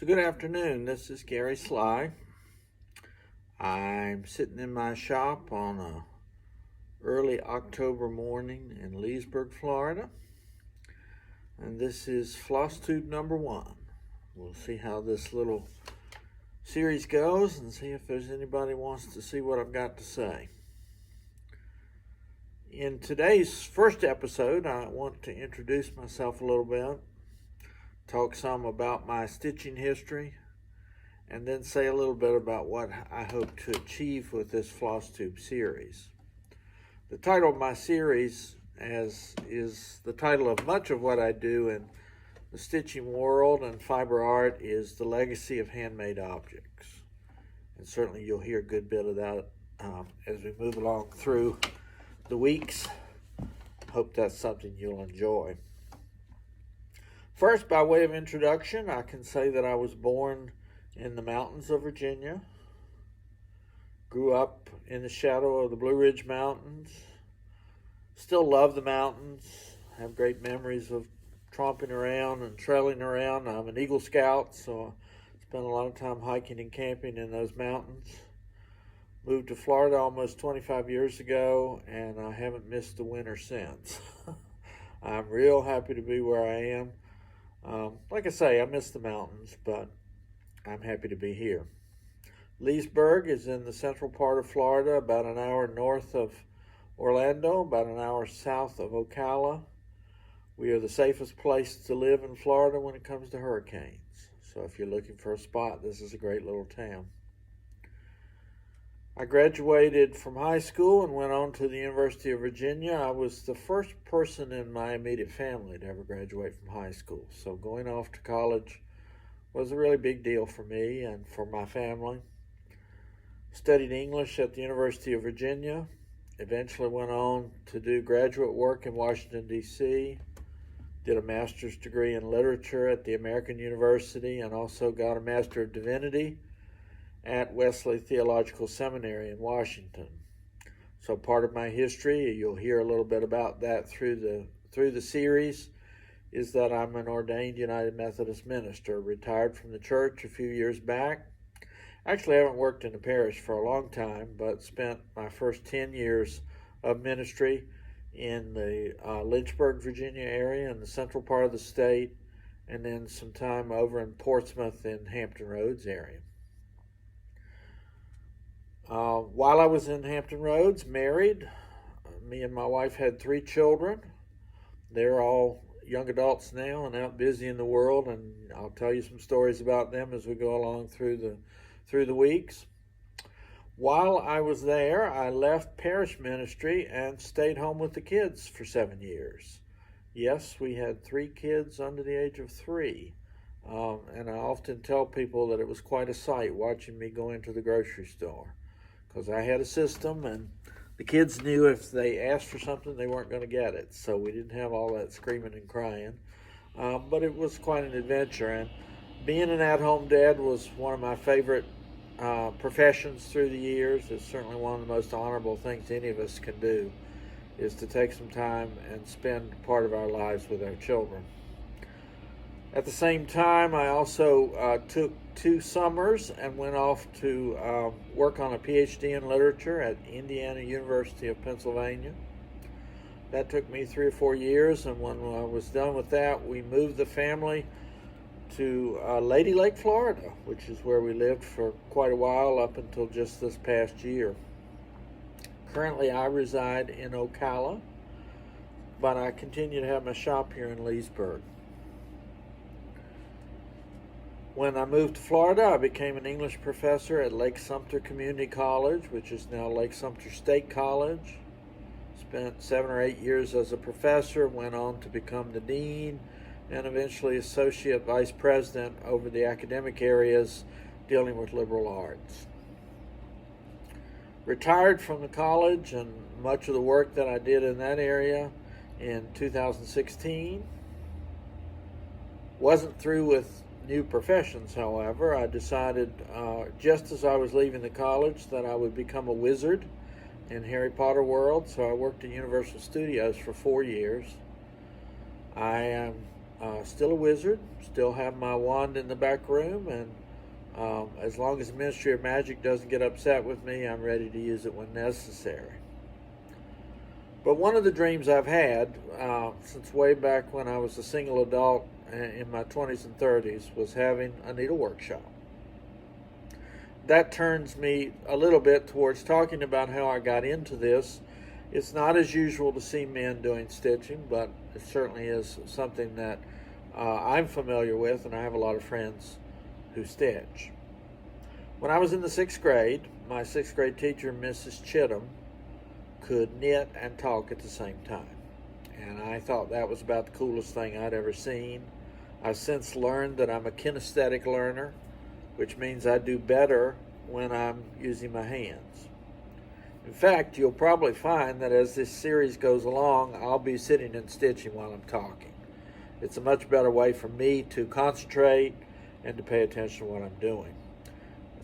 So good afternoon, this is Gary Sly. I'm sitting in my shop on a early October morning in Leesburg, Florida. And this is Flosstube number 1. We'll see how this little series goes and see if there's anybody wants to see what I've got to say. In today's first episode, I want to introduce myself a little bit, talk some about my stitching history, and then say a little bit about what I hope to achieve with this Flosstube series. The title of my series is the title of much of what I do in the stitching world and fiber art is the legacy of handmade objects. And certainly you'll hear a good bit of that as we move along through the weeks. Hope that's something you'll enjoy. First, by way of introduction, I can say that I was born in the mountains of Virginia, grew up in the shadow of the Blue Ridge Mountains, still love the mountains, have great memories of tromping around and trailing around. I'm an Eagle Scout, so I spent a lot of time hiking and camping in those mountains. Moved to Florida almost 25 years ago, and I haven't missed the winter since. I'm real happy to be where I am. Like I say, I miss the mountains, but I'm happy to be here. Leesburg is in the central part of Florida, about an hour north of Orlando, about an hour south of Ocala. We are the safest place to live in Florida when it comes to hurricanes. So if you're looking for a spot, this is a great little town. I graduated from high school and went on to the University of Virginia. I was the first person in my immediate family to ever graduate from high school. So going off to college was a really big deal for me and for my family. Studied English at the University of Virginia. Eventually went on to do graduate work in Washington, D.C. Did a master's degree in literature at the American University and also got a Master of Divinity at Wesley Theological Seminary in Washington. So part of my history, you'll hear a little bit about that through the series, is that I'm an ordained United Methodist minister, retired from the church a few years back. Actually, I haven't worked in the parish for a long time, but spent my first 10 years of ministry in the Lynchburg, Virginia area in the central part of the state, and then some time over in Portsmouth in Hampton Roads area. While I was in Hampton Roads, married, me and my wife had 3 children. They're all young adults now and out busy in the world, and I'll tell you some stories about them as we go along through the weeks. While I was there, I left parish ministry and stayed home with the kids for 7 years. Yes, we had 3 kids under the age of 3. And I often tell people that it was quite a sight watching me go into the grocery store, because I had a system and the kids knew if they asked for something they weren't going to get it. So we didn't have all that screaming and crying. But it was quite an adventure. And being an at-home dad was one of my favorite professions through the years. It's certainly one of the most honorable things any of us can do, is to take some time and spend part of our lives with our children. At the same time, I also took 2 summers and went off to work on a PhD in literature at Indiana University of Pennsylvania. That took me 3 or 4 years, and when I was done with that, we moved the family to Lady Lake, Florida, which is where we lived for quite a while up until just this past year. Currently, I reside in Ocala, but I continue to have my shop here in Leesburg. When I moved to Florida, I became an English professor at Lake Sumter Community College, which is now Lake Sumter State College. Spent 7 or 8 years as a professor, went on to become the dean, and eventually associate vice president over the academic areas dealing with liberal arts. Retired from the college and much of the work that I did in that area in 2016. Wasn't through with new professions, however. I decided just as I was leaving the college that I would become a wizard in Harry Potter world, so I worked at Universal Studios for 4 years. I am still a wizard, still have my wand in the back room, and as long as the Ministry of Magic doesn't get upset with me, I'm ready to use it when necessary. But one of the dreams I've had since way back when I was a single adult in my 20s and 30s was having a needle workshop. That turns me a little bit towards talking about how I got into this. It's not as usual to see men doing stitching, but it certainly is something that I'm familiar with, and I have a lot of friends who stitch. When I was in the 6th grade, my 6th grade teacher, Mrs. Chittum, could knit and talk at the same time. And I thought that was about the coolest thing I'd ever seen. I've since learned that I'm a kinesthetic learner, which means I do better when I'm using my hands. In fact, you'll probably find that as this series goes along, I'll be sitting and stitching while I'm talking. It's a much better way for me to concentrate and to pay attention to what I'm doing.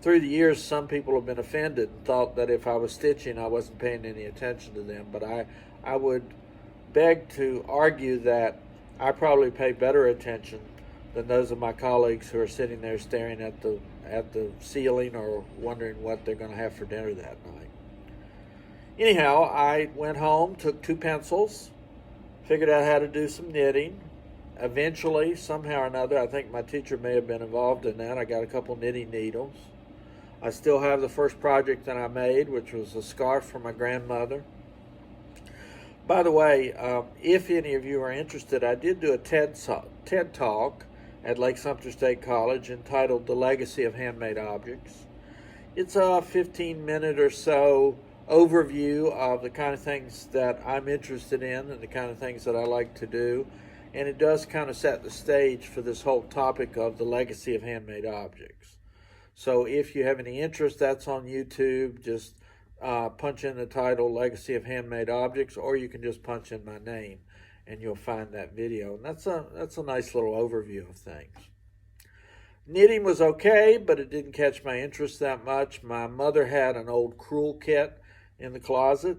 Through the years, some people have been offended and thought that if I was stitching, I wasn't paying any attention to them. But I would beg to argue that I probably pay better attention than those of my colleagues who are sitting there staring at the ceiling or wondering what they're going to have for dinner that night. Anyhow, I went home, took 2 pencils, figured out how to do some knitting. Eventually, somehow or another, I think my teacher may have been involved in that, I got a couple knitting needles. I still have the first project that I made, which was a scarf for my grandmother. By the way, if any of you are interested, I did do a TED Talk at Lake Sumter State College entitled The Legacy of Handmade Objects. It's a 15-minute or so overview of the kind of things that I'm interested in and the kind of things that I like to do. And it does kind of set the stage for this whole topic of the legacy of handmade objects. So if you have any interest, that's on YouTube. Just punch in the title, Legacy of Handmade Objects, or you can just punch in my name and you'll find that video. And that's a nice little overview of things. Knitting was okay, but it didn't catch my interest that much. My mother had an old crewel kit in the closet.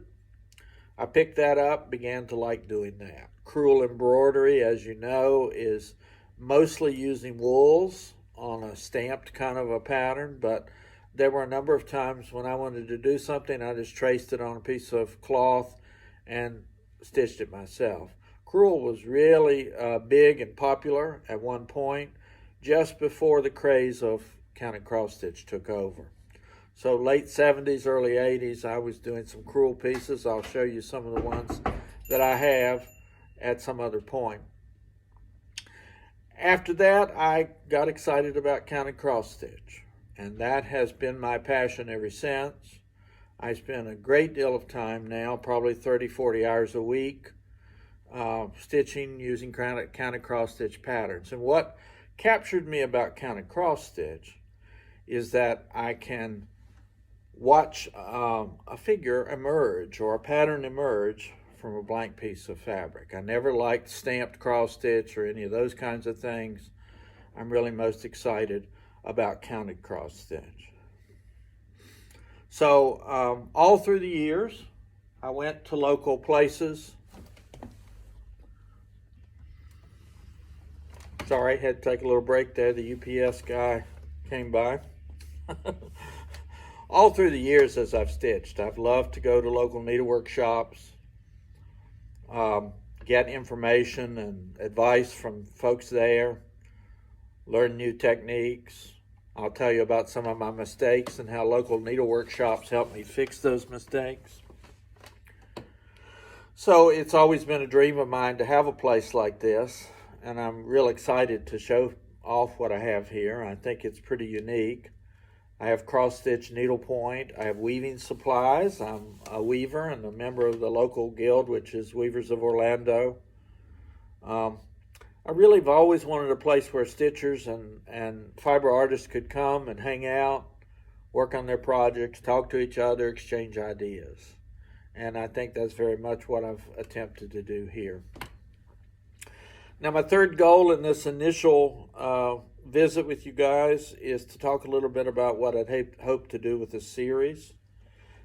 I picked that up, began to like doing that. Crewel embroidery, as you know, is mostly using wools on a stamped kind of a pattern, but there were a number of times when I wanted to do something, I just traced it on a piece of cloth and stitched it myself. Crewel was really big and popular at one point, just before the craze of counted cross stitch took over. So late 70s, early 80s, I was doing some crewel pieces. I'll show you some of the ones that I have at some other point. After that, I got excited about counted cross stitch, and that has been my passion ever since. I spend a great deal of time now, probably 30, 40 hours a week, stitching using counted cross stitch patterns. And what captured me about counted cross stitch is that I can watch a figure emerge or a pattern emerge from a blank piece of fabric. I never liked stamped cross stitch or any of those kinds of things. I'm really most excited about counted cross stitch. So all through the years, I went to local places. Sorry, had to take a little break there. The UPS guy came by. All through the years as I've stitched, I've loved to go to local needlework shops, get information and advice from folks there, learn new techniques. I'll tell you about some of my mistakes and how local needlework shops help me fix those mistakes. So it's always been a dream of mine to have a place like this, and I'm real excited to show off what I have here. I think it's pretty unique. I have cross-stitch needlepoint. I have weaving supplies. I'm a weaver and a member of the local guild, which is Weavers of Orlando. I really have always wanted a place where stitchers and fiber artists could come and hang out, work on their projects, talk to each other, exchange ideas. And I think that's very much what I've attempted to do here. Now, my third goal in this initial visit with you guys is to talk a little bit about what I'd hope to do with this series.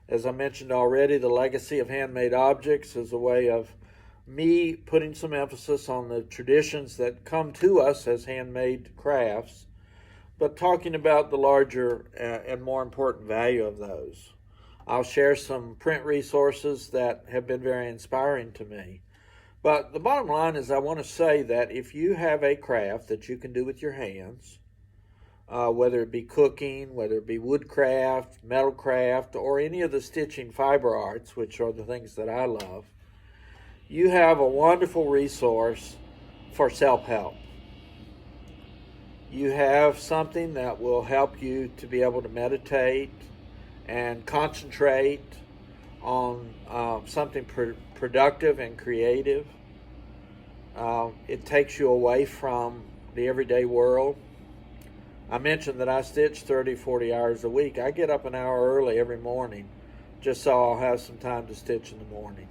As I mentioned already, the legacy of handmade objects is a way of me putting some emphasis on the traditions that come to us as handmade crafts, but talking about the larger and more important value of those. I'll share some print resources that have been very inspiring to me. But the bottom line is I want to say that if you have a craft that you can do with your hands, whether it be cooking, whether it be woodcraft, metalcraft, or any of the stitching fiber arts, which are the things that I love, you have a wonderful resource for self-help. You have something that will help you to be able to meditate and concentrate on something productive and creative. It takes you away from the everyday world. I mentioned that I stitch 30, 40 hours a week. I get up an hour early every morning just so I'll have some time to stitch in the mornings.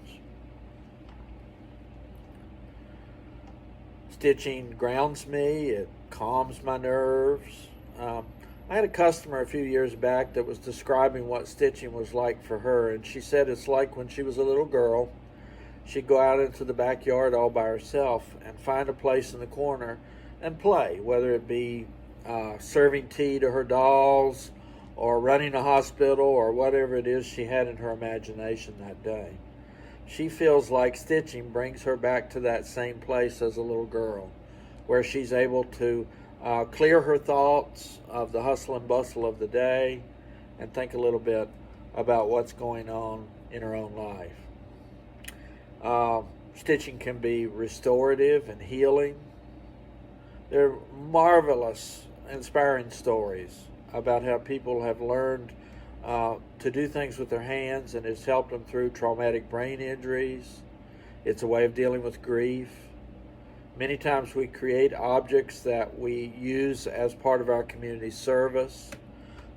Stitching grounds me, it calms my nerves. I had a customer a few years back that was describing what stitching was like for her, and she said it's like when she was a little girl. She'd go out into the backyard all by herself and find a place in the corner and play, whether it be serving tea to her dolls or running a hospital or whatever it is she had in her imagination that day. She feels like stitching brings her back to that same place as a little girl, where she's able to clear her thoughts of the hustle and bustle of the day and think a little bit about what's going on in her own life. Stitching can be restorative and healing. They're marvelous, inspiring stories about how people have learned to do things with their hands, and it's helped them through traumatic brain injuries. It's a way of dealing with grief. Many times we create objects that we use as part of our community service.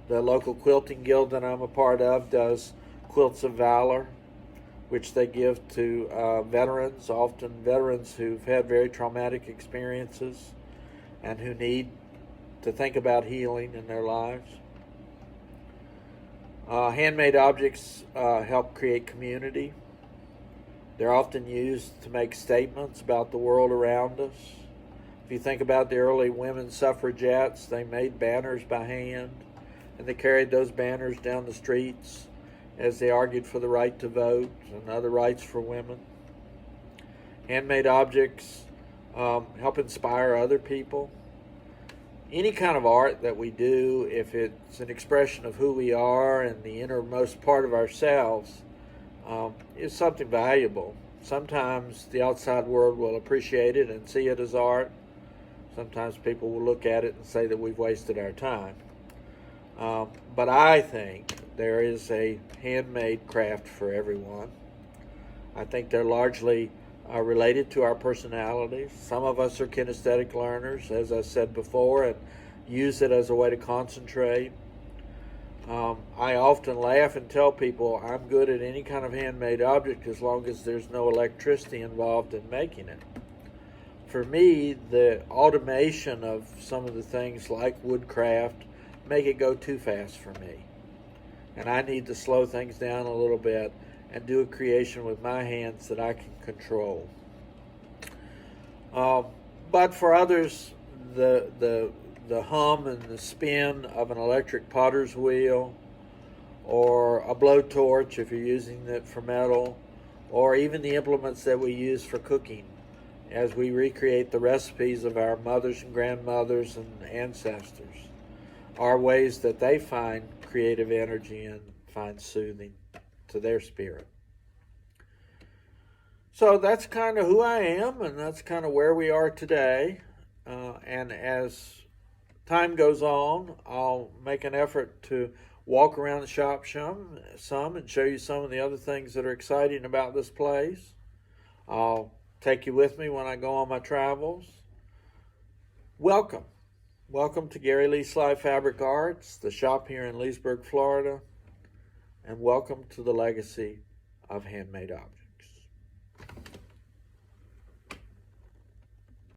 The local quilting guild that I'm a part of does Quilts of Valor, which they give to veterans, often veterans who've had very traumatic experiences and who need to think about healing in their lives. Handmade objects help create community. They're often used to make statements about the world around us. If you think about the early women suffragettes, they made banners by hand, and they carried those banners down the streets as they argued for the right to vote and other rights for women. Handmade objects help inspire other people. Any kind of art that we do, if it's an expression of who we are and the innermost part of ourselves, is something valuable. Sometimes the outside world will appreciate it and see it as art. Sometimes people will look at it and say that we've wasted our time. But I think there is a handmade craft for everyone. I think they're largely related to our personalities. Some of us are kinesthetic learners, as I said before, and use it as a way to concentrate. I often laugh and tell people I'm good at any kind of handmade object as long as there's no electricity involved in making it. For me, the automation of some of the things like woodcraft make it go too fast for me. And I need to slow things down a little bit and do a creation with my hands that I can control. But for others, the hum and the spin of an electric potter's wheel, or a blowtorch if you're using it for metal, or even the implements that we use for cooking as we recreate the recipes of our mothers and grandmothers and ancestors, are ways that they find creative energy and find soothing to their spirit. So that's kind of who I am, and that's kind of where we are today. And as time goes on, I'll make an effort to walk around the shop some and show you some of the other things that are exciting about this place. I'll take you with me when I go on my travels. Welcome. Welcome to Gary Lee Sly Fabric Arts, the shop here in Leesburg, Florida, and welcome to the legacy of handmade objects.